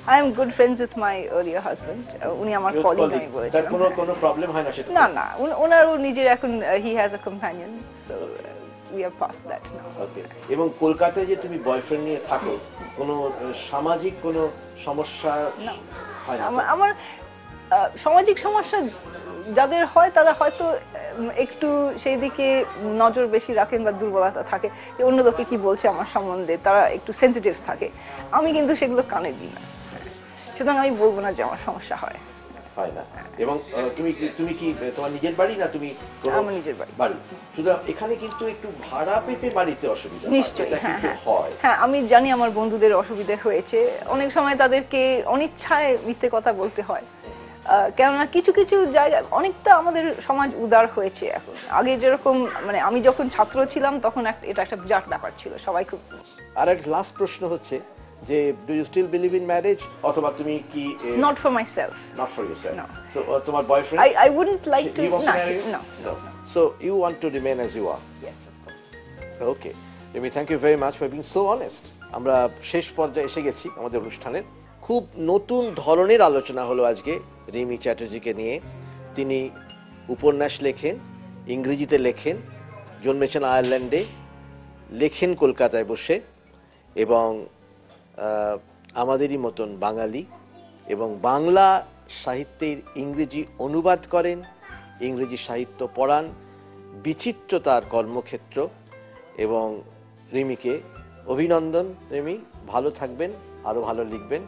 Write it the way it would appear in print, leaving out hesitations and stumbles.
I am good friends with my earlier husband. উনি আমার colleague আমি বলেছিলাম। তার কোনো প্রবলেম হয় না সেটা? না না, ওনারও নিজের এখন he has a companion, so we are past that now. ওকে। এবং কলকাতায় যে তুমি বয়ফ্রেন্ড নিয়ে থাকো, কোনো সামাজিক কোনো সমস্যা হয় না? আমার সামাজিক সমস্যা যাদের হয় তারা হয়তো একটু সেই দিকে নজর বেশি রাখেন বা দুর্বলতা থাকে যে অন্য লোকে কি বলছে আমার সম্বন্ধে, তারা একটু সেন্সিটিভ থাকে। আমি কিন্তু সেগুলো কানে দিই না, সুতরাং আমি বলবো না যে আমার সমস্যা হয় না। এবং তুমি কি তোমার নিজের বাড়ি না তুমি? আমার নিজের বাড়ি। সুতরাং এখানে কিন্তু একটু ভাড়া পেতে বাড়িতে অসুবিধা নিশ্চয়ই। হয়। হ্যাঁ, আমি জানি আমার বন্ধুদের অসুবিধা হয়েছে, অনেক সময় তাদেরকে অনিচ্ছায় মিথ্যে কথা বলতে হয়, কেননা কিছু কিছু জায়গায় অনেকটা আমাদের সমাজ উদার হয়েছে এখন। আগে যেরকম মানে আমি যখন ছাত্র ছিলাম তখন এটা একটা বিরাট ব্যাপার ছিল, সবাই খুব। আর একটা লাস্ট প্রশ্ন হচ্ছে যে do you still believe in marriage, অথবা তুমি কি? Not for myself. Not for yourself. No. So তোমার boyfriend? I wouldn't like to. No. So you want to remain as you are? Yes, of course. Okay. Rimi, thank you very much for being so honest. আমরা শেষ পর্যায়ে এসে গেছি আমাদের অনুষ্ঠানের। খুব নতুন ধরনের আলোচনা হলো আজকে রিমি চ্যাটার্জিকে নিয়ে। তিনি উপন্যাস লেখেন, ইংরেজিতে লেখেন, জন্মেছেন আয়ারল্যান্ডে, লেখেন কলকাতায় বসে, এবং আমাদেরই মতন বাঙালি, এবং বাংলা সাহিত্যের ইংরেজি অনুবাদ করেন, ইংরেজি সাহিত্য পড়ান। বিচিত্র তার কর্মক্ষেত্র। এবং রিমিকে অভিনন্দন। রিমি, ভালো থাকবেন, আরো ভালো লিখবেন।